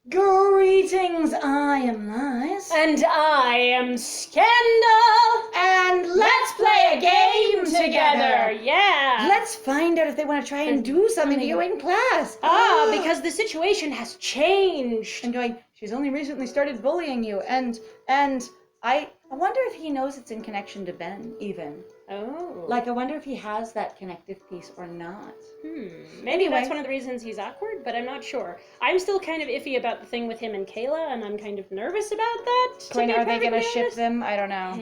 Greetings, I am Nice. And I am Scandal. And let's play a game together. Yeah. Let's find out if they want to try and do something to you in class. Because the situation has changed. And going, she's only recently started bullying you. And I wonder if he knows it's in connection to Ben, even. Oh. Like, I wonder if he has that connective piece or not. Maybe that's one of the reasons he's awkward, but I'm not sure. I'm still kind of iffy about the thing with him and Kayla, and I'm kind of nervous about that. Are they going to ship them? I don't know.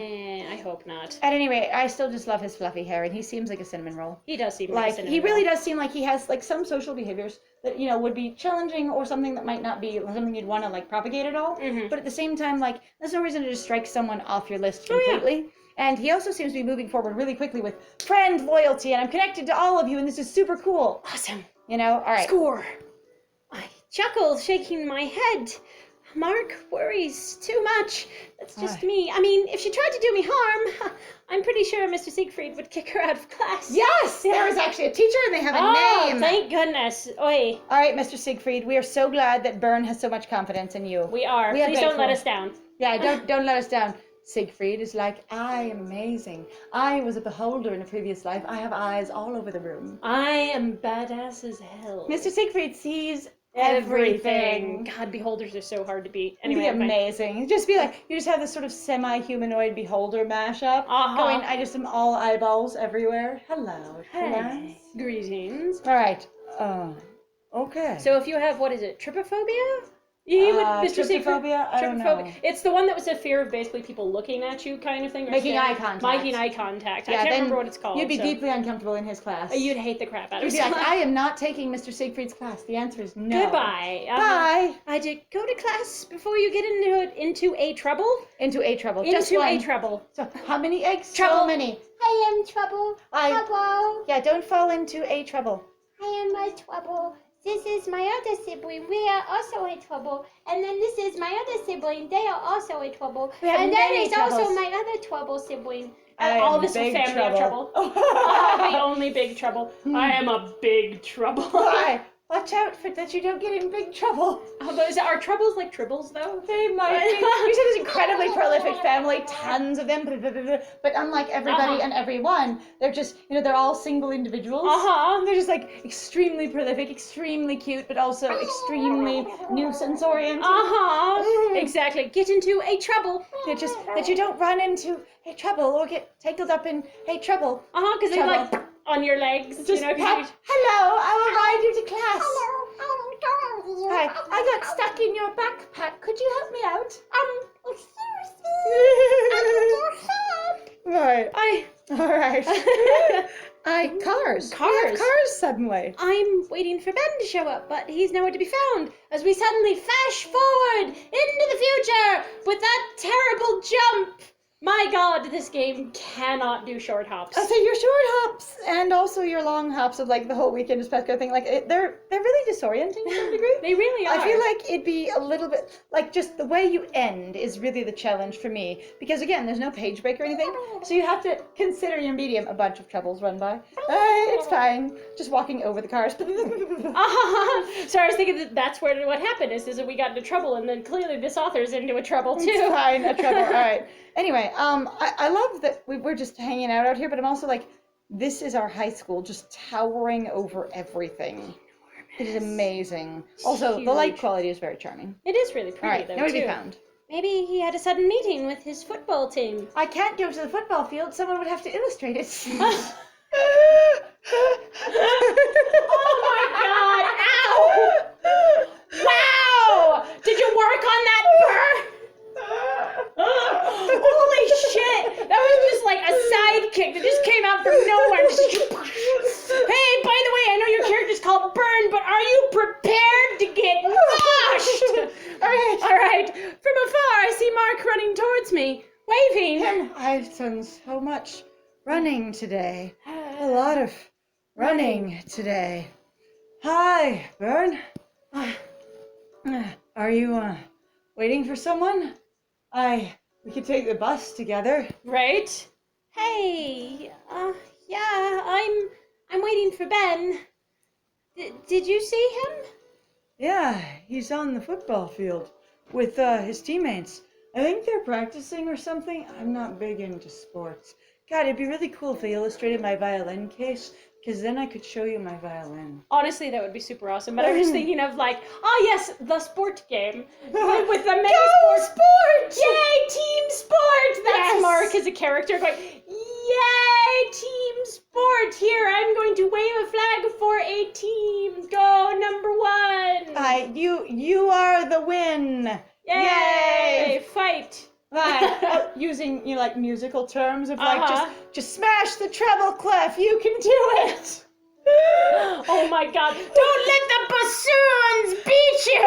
I hope not. At any rate, I still just love his fluffy hair, and he seems like a cinnamon roll. He does seem like a cinnamon roll. He really does seem like he has, like, some social behaviors that, you know, would be challenging or something that might not be something you'd want to, like, propagate at all. But at the same time, like, there's no reason to just strike someone off your list completely. Yeah. And he also seems to be moving forward really quickly with friend loyalty, and I'm connected to all of you, and this is super cool. Awesome. You know, all right. Score. I chuckle, shaking my head. Mark worries too much. That's just me. I mean, if she tried to do me harm, I'm pretty sure Mr. Seigfred would kick her out of class. Yes! There is actually a teacher, and they have a name. Oh, thank goodness. Oi. All right, Mr. Seigfred, we are so glad that Bern has so much confidence in you. We are. Please don't let us down. Yeah, don't let us down. Siegfried is like, I am amazing. I was a beholder in a previous life. I have eyes all over the room. I am badass as hell. Mr. Siegfried sees everything. God, beholders are so hard to beat. Anyway, amazing. Just be like, you just have this sort of semi-humanoid beholder mashup. Going, I just am all eyeballs everywhere. Hello. Hey. Greetings. All right. Okay. So if you have, what is it, trypophobia? You would, Mr. Trypophobia? I don't know. It's the one that was a fear of basically people looking at you kind of thing. Or Making eye contact. Making eye contact. Yeah, I can't remember what it's called. You'd be deeply uncomfortable in his class. You'd hate the crap out of him. You'd be like, I am not taking Mr. Siegfried's class. The answer is no. Goodbye. Bye. I did go to class before you get into a trouble. Into a trouble. Into a trouble. So how many eggs? Trouble. So many. I am trouble. Trouble. Yeah, don't fall into a trouble. I am a trouble. This is my other sibling. We are also in trouble. And then this is my other sibling. They are also in trouble. And then there's also my other trouble sibling. All this family of trouble. The only big trouble. I am a big trouble. Why? Watch out for that you don't get in big trouble. Are troubles like tribbles, though? They might be. You said this incredibly prolific family, tons of them, but unlike everybody and everyone, they're just, you know, they're all single individuals. They're just like extremely prolific, extremely cute, but also extremely nuisance-oriented. Exactly. Get into a trouble. Just that you don't run into a trouble or get tangled up in a trouble. Because they like on your legs. Just hello, I will ride you to class. Hello, Hi, I got stuck in your backpack. Could you help me out? Right. All right. Cars. We have cars suddenly. I'm waiting for Ben to show up, but he's nowhere to be found as we suddenly flash forward into the future with that terrible jump. My God, this game cannot do short hops. So your short hops and also your long hops of like the whole weekend is Pesco thing, like they're really disorienting to some degree. They really are. I feel like it'd be a little bit like just the way you end is really the challenge for me because again, there's no page break or anything, so you have to consider your medium. A bunch of troubles run by. It's fine. Just walking over the cars. So I was thinking that's where what happened is that we got into trouble, and then clearly this author's into a trouble too. It's fine, a trouble. All right. Anyway, I love that we're just hanging out here, but I'm also like, this is our high school just towering over everything. Enormous. It is amazing. Also, the light quality is very charming. It is really pretty, though, nobody too. be found. Maybe he had a sudden meeting with his football team. I can't go to the football field. Someone would have to illustrate it. Oh my God! Ow! Wow! Did you work on that burr? Holy shit! That was just like a sidekick that just came out from nowhere. Hey, by the way, I know your character's called Burn, but are you prepared to get moshed? All right. From afar, I see Mark running towards me, waving. I've done so much running today. A lot of running today. Hi, Burn. Are you waiting for someone? We could take the bus together. Right? Hey, yeah, I'm waiting for Ben. Did you see him? Yeah, he's on the football field with his teammates. I think they're practicing or something. I'm not big into sports. God, it'd be really cool if they illustrated my violin case, because then I could show you my violin. Honestly, that would be super awesome. But I was thinking of like, oh yes, the sport game with the many Go sports. sport! Yay, team sport! That's Yes. Mark as a character going, yay, team sport! Here, I'm going to wave a flag for a team. Go number one. You are the win. Yay! Fight. Using like musical terms of like Uh-huh. just smash the treble clef. You can do it. Oh my God! Don't let the bassoons beat you.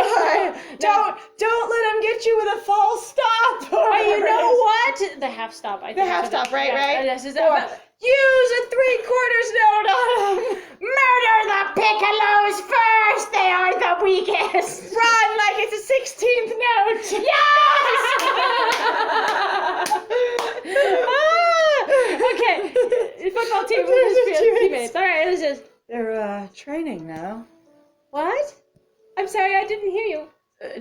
Don't let them get you with a false stop. Oh, you know what? The half stop. I think. The half stop, right? This is Or use a 3/4 note on them. murder the Piccolos first. They are the weakest. Run like it's a 16th note. Okay. Football team. Teammates. All right. This is. They're training now. What? I'm sorry. I didn't hear you.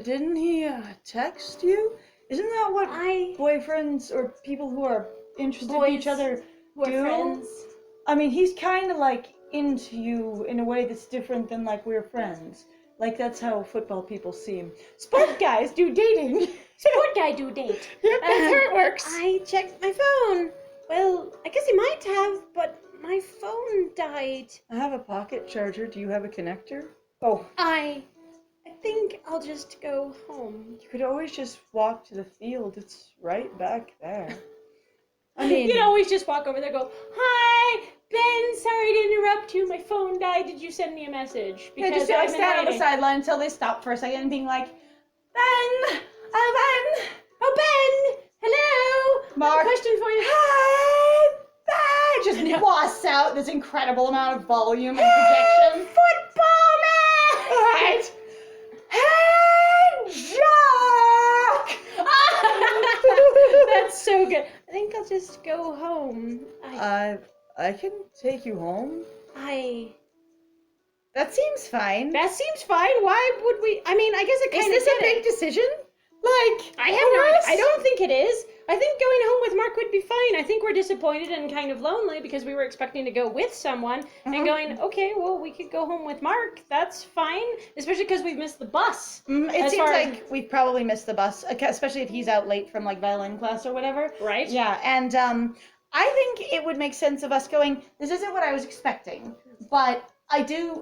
Didn't he text you? Isn't that what boyfriends or people who are interested in each other We're do? friends. I mean, he's kind of like into you in a way that's different than like we're friends. Like that's how football people seem. Sport guys do dating. Sport guy do date. Yep, that's how it works. I checked my phone. Well, I guess he might have, but my phone died. I have a pocket charger. Do you have a connector? Oh, I think I'll just go home. you could always just walk to the field. It's right back there. I mean, You can always just walk over there and go, hi, Ben, sorry to interrupt you. My phone died. Did you send me a message? yeah, just I've like been stand on the waiting." sideline until they stop for a second and being like, Ben! Ben! Oh, Ben! Hello! Mark. I have a question for you. Hi! Ben! Just blasts out this incredible amount of volume and projection. Football man! Right. Hey, Jack! That's so good. I think I'll just go home. I can take you home. That seems fine. That seems fine. Why would we? I mean, I guess it kind of Is this a big decision? Like, I have no idea. I don't think it is. I think going home with Mark would be fine. I think we're disappointed and kind of lonely because we were expecting to go with someone and going, okay, well, we could go home with Mark. That's fine. Especially because we've missed the bus. It As seems far as- like we've probably missed the bus, especially if he's out late from like violin class or whatever. Right? Yeah, and I think it would make sense of us going, this isn't what I was expecting, but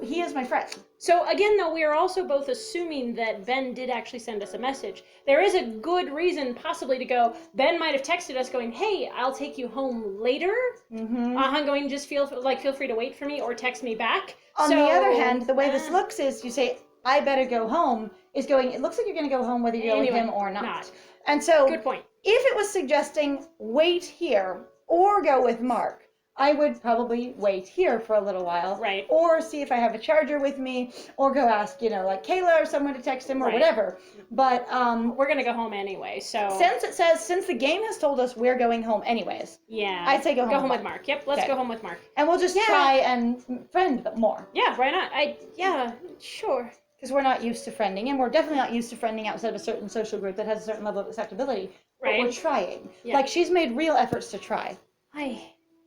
he is my friend. So again, though, we are also both assuming that Ben did actually send us a message. There is a good reason possibly to go, Ben might have texted us going, hey, I'll take you home later. Mm-hmm. Going, just feel free to wait for me or text me back. On the other hand, the way this looks is you say, I better go home, is going, it looks like you're going to go home whether you go with him or not. And so, Good point. if it was suggesting wait here or go with Mark, I would probably wait here for a little while. Right. Or see if I have a charger with me, or go ask, like Kayla or someone to text him or Right. whatever. But We're going to go home anyway, so. since the game has told us we're going home anyways, Yeah. I'd say go home with with Mark. Yep, let's Okay. go home with Mark. and we'll just Yeah. try and friend them more. Yeah, why not? Yeah, sure. Because we're not used to friending, and we're definitely not used to friending outside of a certain social group that has a certain level of acceptability. But we're Right. trying. Yeah. Like, she's made real efforts to try. Hi.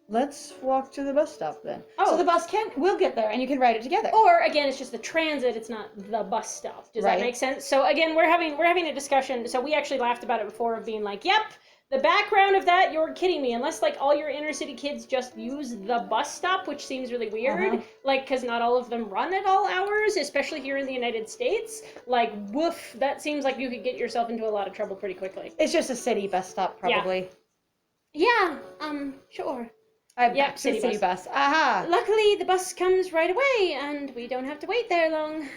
Let's walk to the bus stop then. Oh. So the bus will get there, and you can ride it together. Or again, it's just the transit. It's not the bus stop. Does Right. that make sense? So again, we're having a discussion. So we actually laughed about it before of being like, "Yep, the background of that. You're kidding me. Unless like all your inner city kids just use the bus stop, which seems really weird. Uh-huh. Like because not all of them run at all hours, especially here in the United States. Like woof, that seems like you could get yourself into a lot of trouble pretty quickly. It's just a city bus stop, probably. Yeah. Sure. Yep, city city bus. Aha. Luckily, the bus comes right away, and we don't have to wait there long.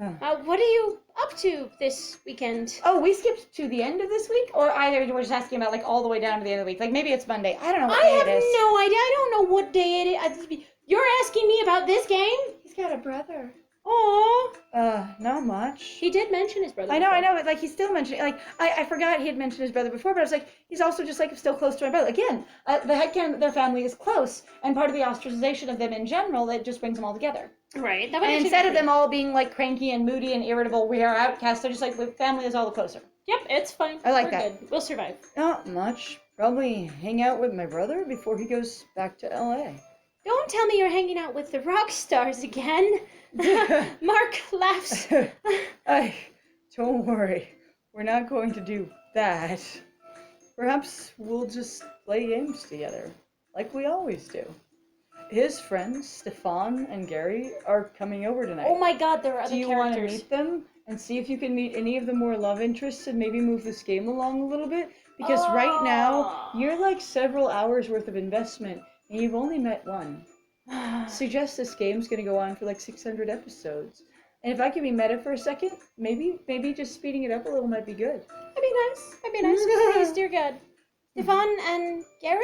Oh. What are you up to this weekend? Oh, we skipped to the end of this week, or either we're just asking about like all the way down to the end of the week. Like maybe it's Monday. I don't know what I day have it is. no idea. I don't know what day it is. You're asking me about this game? He's got a brother. Aw. Not much. He did mention his brother. I know, before. but like he's still mentioning, like I forgot he had mentioned his brother before, but I was like, he's also just like still close to my brother. Again, the headcanon that their family is close, and part of the ostracization of them in general, it just brings them all together. Right. That would And actually instead be of them all being like cranky and moody and irritable, we are outcasts. They're just like, family is all the closer. Yep, it's fine. I like We're that. Good. We'll survive. Not much. Probably hang out with my brother before he goes back to LA. Don't tell me you're hanging out with the rock stars again. Mark laughs. Don't worry. We're not going to do that. Perhaps we'll just play games together, like we always do. His friends, Stefan and Gary, are coming over tonight. Oh my god, there are other Do you want to characters. meet them and see if you can meet any of the more love interests and maybe move this game along a little bit? Because right now, you're like several hours worth of investment and you've only met one. Suggest this game's gonna go on for like 600 episodes. And if I can be meta for a second, maybe just speeding it up a little might be good. That'd be nice. That'd be nice. Please, dear God. Stefan and Gary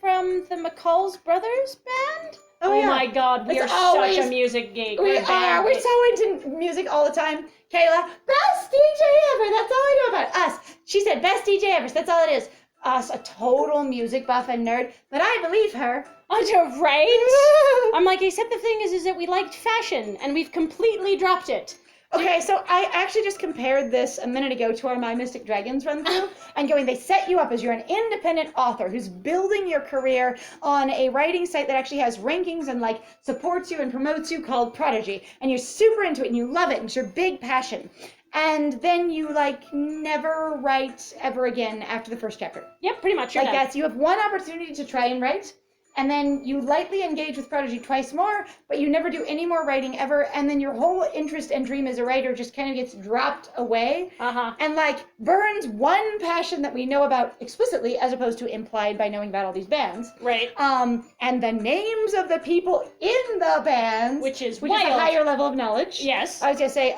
from the McCall's Brothers band? Oh my god, we are It's such always- a music geek. We We're bad. are. We're so into music all the time. Kayla, best DJ ever. That's all I know about us. She said best DJ ever. So that's all it is. Us, a total music buff and nerd. But I believe her. I know, right? I'm like, except the thing is that we liked fashion, and we've completely dropped it. Okay, so I actually just compared this a minute ago to our My Mystic Dragons run through, and going, they set you up as you're an independent author who's building your career on a writing site that actually has rankings and like supports you and promotes you called Prodigy, and you're super into it and you love it and it's your big passion. And then you like never write ever again after the first chapter. Yep, pretty much. You're Like done. that's, you have one opportunity to try and write, and then you lightly engage with Prodigy twice more, but you never do any more writing ever, and then your whole interest and dream as a writer just kind of gets dropped away. And like burns one passion that we know about explicitly as opposed to implied by knowing about all these bands. Right. And the names of the people in the bands, Which is a wild. higher level of knowledge. Yes. I was gonna say,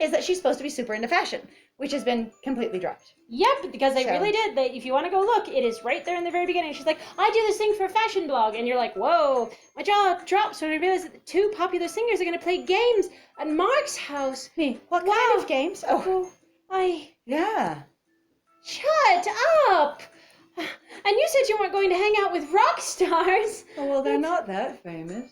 is that she's supposed to be super into fashion, which has been completely dropped. Yep, because they So- really did. They, if you want to go look, it is right there in the very beginning. She's like, I do this thing for a fashion blog. And you're like, whoa, my jaw drops when I realize that the two popular singers are going to play games at Mark's house. What kind of games? Oh, Yeah. Shut up! And you said you weren't going to hang out with rock stars. Oh, well, they're not that famous.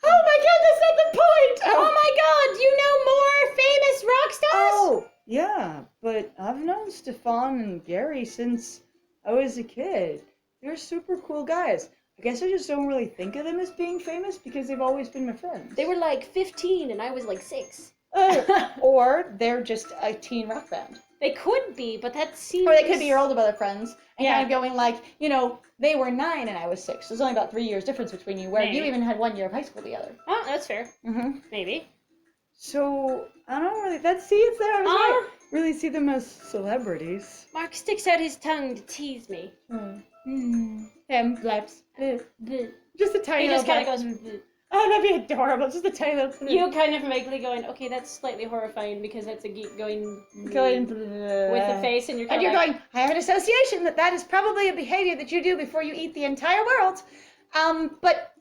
oh my God, that's not the point! Oh my god, you know more famous rock stars? Oh, yeah, but I've known Stefan and Gary since I was a kid. They're super cool guys. I guess I just don't really think of them as being famous because they've always been my friends. They were like 15 and I was like 6. Or they're just a teen rock band. They could be, but that seems... Or they could be your older brother friends and Yeah. kind of going like, you know, they were 9 and I was 6. There's only about 3 years difference between you, where Maybe. you even had 1 year of high school together. Oh, that's fair. Mm-hmm. Maybe. So, I don't really, it's there. I was Ah. not really see them as celebrities. Mark sticks out his tongue to tease me. Him, bleps. Bleh. Just a tiny He just little kind of blep. goes... bleh. Oh, that'd be adorable. Just a tiny little blep. You kind of vaguely going, okay, that's slightly horrifying because that's a geek going going with the face, and you're And kind you're of like, going, I have an association that is probably a behavior that you do before you eat the entire world. But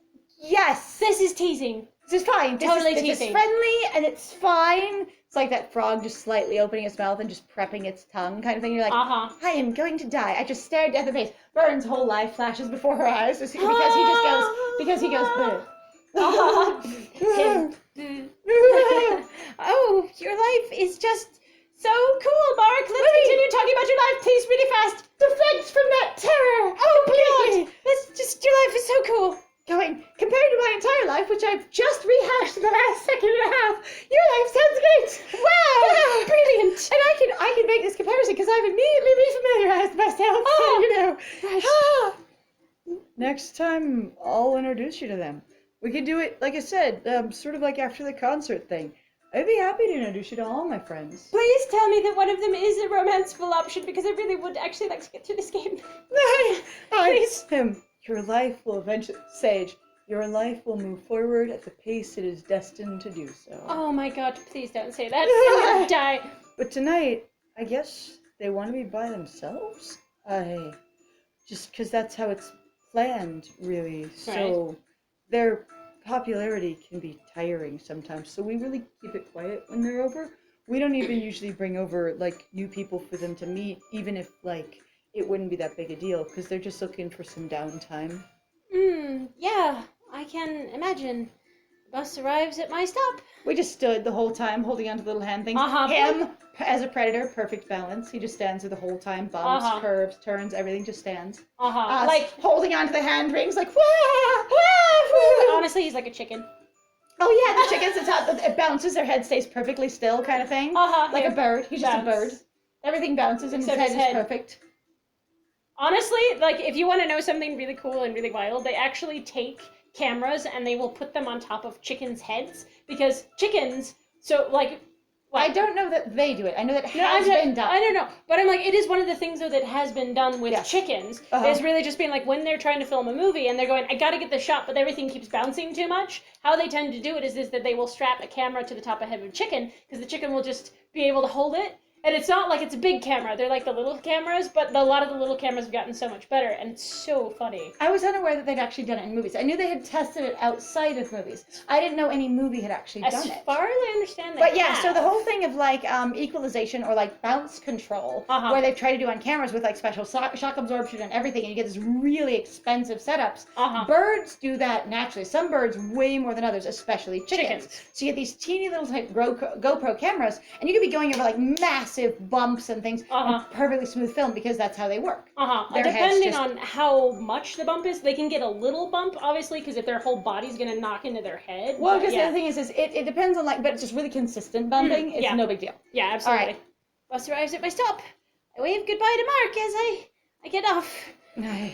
yes, this is teasing. this is fine. Totally this is teasing. friendly and it's fine. It's like that frog just slightly opening its mouth and just prepping its tongue kind of thing. You're like, Uh-huh. I am going to die. I just stared death in the face. Burns' whole life flashes before her eyes because he just goes, bleh. Oh, your life is just so cool, Mark. Let's continue talking about your life, please, really fast. Defense from that terror. Oh, God. That's just, your life is so cool. Going, compared to my entire life, which I've just rehashed in the last second and a half, your life sounds great. Wow, brilliant. And I can make this comparison because I've immediately refamiliarized myself. So, you know. Next time, I'll introduce you to them. We could do it, like I said, sort of like after the concert thing. I'd be happy to introduce you to all my friends. Please tell me that one of them is a romanceable option because I really would actually like to get through this game. Please. Him, your life will eventually, Sage, your life will move forward at the pace it is destined to do so. Oh my God, please don't say that. I'm gonna die. But tonight, I guess they want to be by themselves? Just because that's how it's planned, really. So their popularity can be tiring sometimes. So we really keep it quiet when they're over. We don't even usually bring over, like, new people for them to meet, even if, like, it wouldn't be that big a deal, because they're just looking for some downtime. Yeah, I can imagine. Bus arrives at my stop. We just stood the whole time holding onto little hand things. Uh-huh. Him, as a predator, perfect balance. He just stands there the whole time. Bumps, Uh-huh. curves, turns, everything just stands. Uh-huh. Us, holding onto the hand rings like, wah, wah, woo. Honestly, he's like a chicken. Oh yeah, the chickens, it's how it bounces, their head stays perfectly still kind of thing. Uh-huh. Like a bird. He's just a Bounce. bird. Everything bounces and Except his his head head. is perfect. Honestly, like, if you want to know something really cool and really wild, they actually take cameras and they will put them on top of chickens' heads, because chickens, so, like... I don't know that they do it. I know that No, has been done. I don't know. But I'm like, it is one of the things, though, that has been done with Yes. chickens. Uh-huh. Is really just being like, when they're trying to film a movie and they're going, I gotta get the shot, but everything keeps bouncing too much, how they tend to do it is that they will strap a camera to the top of the head of a chicken, because the chicken will just be able to hold it. And it's not like it's a big camera. They're like the little cameras, but a lot of the little cameras have gotten so much better, and it's so funny. I was unaware that they'd actually done it in movies. I knew they had tested it outside of movies. I didn't know any movie had actually done As it. far as I understand, they But yeah, have. so the whole thing of like equalization or like bounce control, Uh-huh. where they've tried to do on cameras with like special shock absorption and everything, and you get this really expensive setups. Uh-huh. Birds do that naturally. Some birds way more than others, especially chickens. So you get these teeny little type GoPro cameras, and you could be going over like massive bumps and things, Uh-huh. and perfectly smooth film because that's how they work. Uh-huh. Their heads Depending just- on how much the bump is, they can get a little bump, obviously, because if their whole body's gonna knock into their head. Well, but because yeah. the thing is it depends on like, but it's just really consistent bumping. It's yeah. no big deal. Yeah, absolutely. All right. Bus arrives at my stop. I wave goodbye to Mark as I get off. Bye.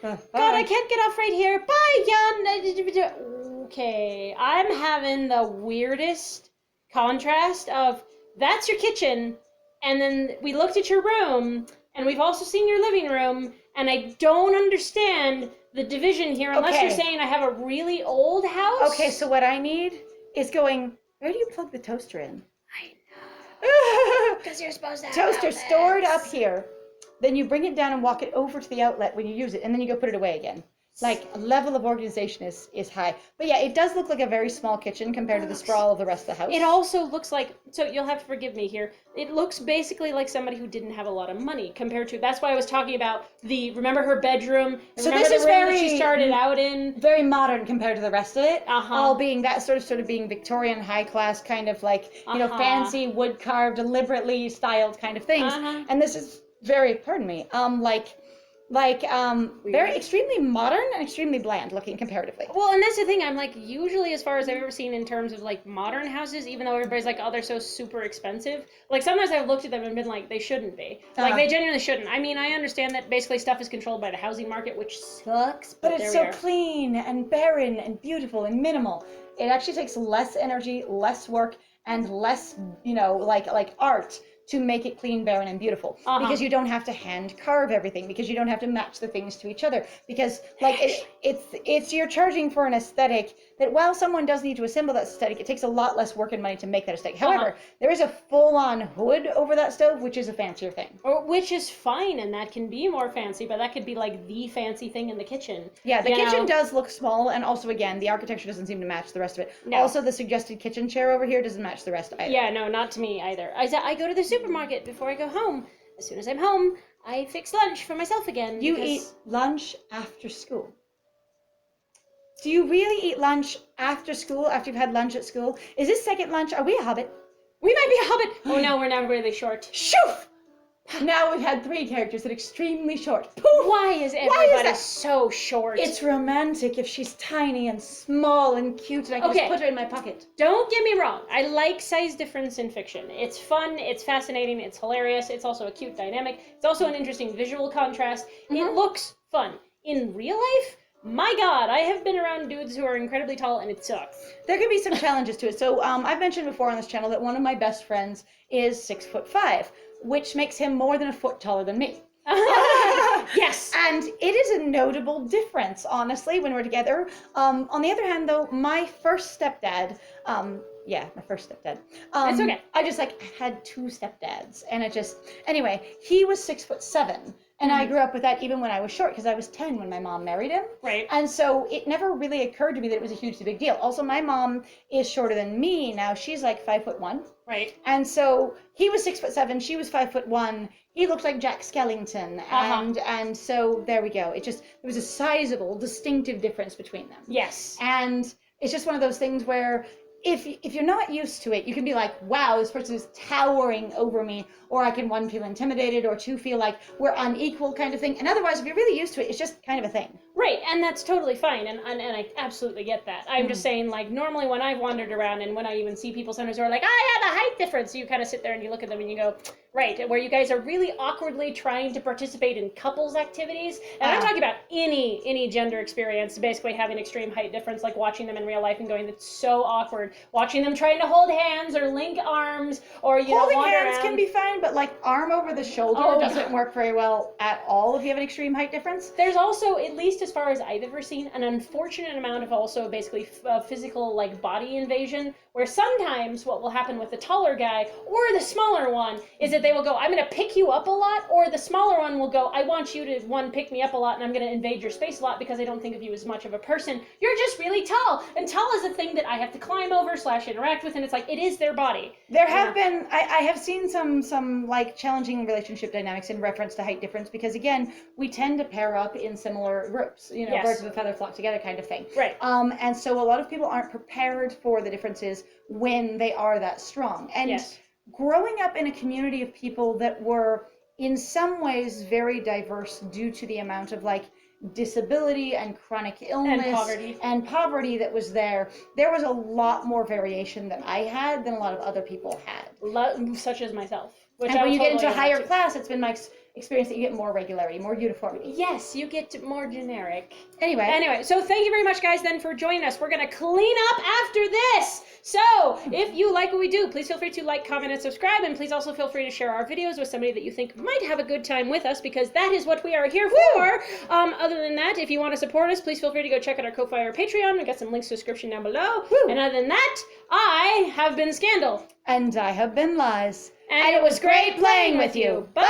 Bye. God, I can't get off right here. Bye, Jan. Okay, I'm having the weirdest contrast of that's your kitchen, and then we looked at your room, and we've also seen your living room, and I don't understand the division here unless Okay. you're saying I have a really old house. Okay, so what I need is going, where do you plug the toaster in? I know. Because you're supposed to have Toaster outlets. stored up here. Then you bring it down and walk it over to the outlet when you use it, and then you go put it away again. Like, level of organization is high. But yeah, it does look like a very small kitchen compared to the sprawl of the rest of the house. It also looks like, so you'll have to forgive me here, it looks basically like somebody who didn't have a lot of money compared to, that's why I was talking about remember her bedroom? So remember this the is room that she very- started out in? very modern compared to the rest of it. Uh-huh. All being that sort of being Victorian high class kind of like, you know, Uh-huh. fancy wood carved, deliberately styled kind of things. Uh-huh. And this is very, pardon me, very extremely modern and extremely bland looking comparatively. Well, and that's the thing, I'm like, usually as far as I've ever seen in terms of like modern houses, even though everybody's like, oh, they're so super expensive, like sometimes I've looked at them and been like, they shouldn't be. Like, Uh-huh. they genuinely shouldn't. I mean, I understand that basically stuff is controlled by the housing market, which sucks, But but it's there so we are. clean and barren and beautiful and minimal. It actually takes less energy, less work, and less, you know, like art to make it clean, barren, and beautiful. Uh-huh. Because you don't have to hand carve everything, because you don't have to match the things to each other. Because like it's you're charging for an aesthetic that while someone does need to assemble that aesthetic, it takes a lot less work and money to make that aesthetic. However, there is a full-on hood over that stove, which is a fancier thing. Or, which is fine, and that can be more fancy, but that could be like the fancy thing in the kitchen. Yeah, the you kitchen know? does look small, and also again, the architecture doesn't seem to match the rest of it. No. Also, the suggested kitchen chair over here doesn't match the rest either. Yeah, no, not to me either. I go to the supermarket before I go home. As soon as I'm home, I fix lunch for myself again. You because- eat lunch after school. Do you really eat lunch after school, after you've had lunch at school? Is this second lunch? Are we a hobbit? We might be a hobbit. Oh no, we're now really short. Shoof! Now we've had 3 characters that are extremely short. Poof! Why is everybody that? so short? It's romantic if she's tiny and small and cute and I can Okay. just put her in my pocket. Don't get me wrong. I like size difference in fiction. It's fun, it's fascinating, it's hilarious, it's also a cute dynamic. It's also an interesting visual contrast. It looks fun. In real life, my god, I have been around dudes who are incredibly tall and it sucks. There can be some challenges to it. So I've mentioned before on this channel that one of my best friends is 6'5", which makes him more than a foot taller than me. Yes! And it is a notable difference, honestly, when we're together. On the other hand, though, my first stepdad, my first stepdad. It's okay. I just had 2 stepdads, and anyway, he was 6'7", and I grew up with that even when I was short, because I was 10 when my mom married him. Right. And so it never really occurred to me that it was a hugely big deal. Also, my mom is shorter than me now. She's like 5'1". Right. And so he was 6'7", she was 5'1". He looked like Jack Skellington, and so there we go. There was a sizable, distinctive difference between them. Yes. And it's just one of those things where if you're not used to it, you can be like, wow, this person is towering over me, or I can, one, feel intimidated, or two, feel like we're unequal kind of thing. And otherwise, if you're really used to it, it's just kind of a thing. Right, and that's totally fine, and I absolutely get that. I'm just saying, like, normally when I've wandered around and when I even see people sometimes who are like, oh yeah, the height difference, you kind of sit there and you look at them and you go, right, where you guys are really awkwardly trying to participate in couples activities, and I'm talking about any gender experience, basically having extreme height difference, like watching them in real life and going, that's so awkward, watching them trying to hold hands or link arms, or, you Holding know, wander hands around. can be fine, but like arm over the shoulder doesn't work very well at all if you have an extreme height difference. There's also, at least as far as I've ever seen, an unfortunate amount of also basically physical, like, body invasion, where sometimes what will happen with the taller guy or the smaller one is that they will go, I'm going to pick you up a lot, or the smaller one will go, I want you to, one, pick me up a lot, and I'm going to invade your space a lot because I don't think of you as much of a person. You're just really tall, and tall is a thing that I have to climb over / interact with, and it's like, it is their body. There have been, I have seen some like challenging relationship dynamics in reference to height difference, because again, we tend to pair up in similar groups, you know, Yes. birds of a feather flock together kind of thing. Right. And so a lot of people aren't prepared for the differences when they are that strong. And Yes. growing up in a community of people that were in some ways very diverse due to the amount of like disability and chronic illness and poverty that was there was a lot more variation than I had than a lot of other people had. Such as myself. Which And I when will you get totally into own higher that too. class, it's been my experience that you get more regularity, more uniformity. Yes, you get more generic. Anyway, So thank you very much, guys, then, for joining us. We're going to clean up after this. So if you like what we do, please feel free to like, comment, and subscribe. And please also feel free to share our videos with somebody that you think might have a good time with us, because that is what we are here for. Other than that, if you want to support us, please feel free to go check out our Ko-Fi or Patreon. We've got some links to the description down below. Woo. And other than that, I have been Scandal. and I have been Lies. And it was great playing with you. Bye!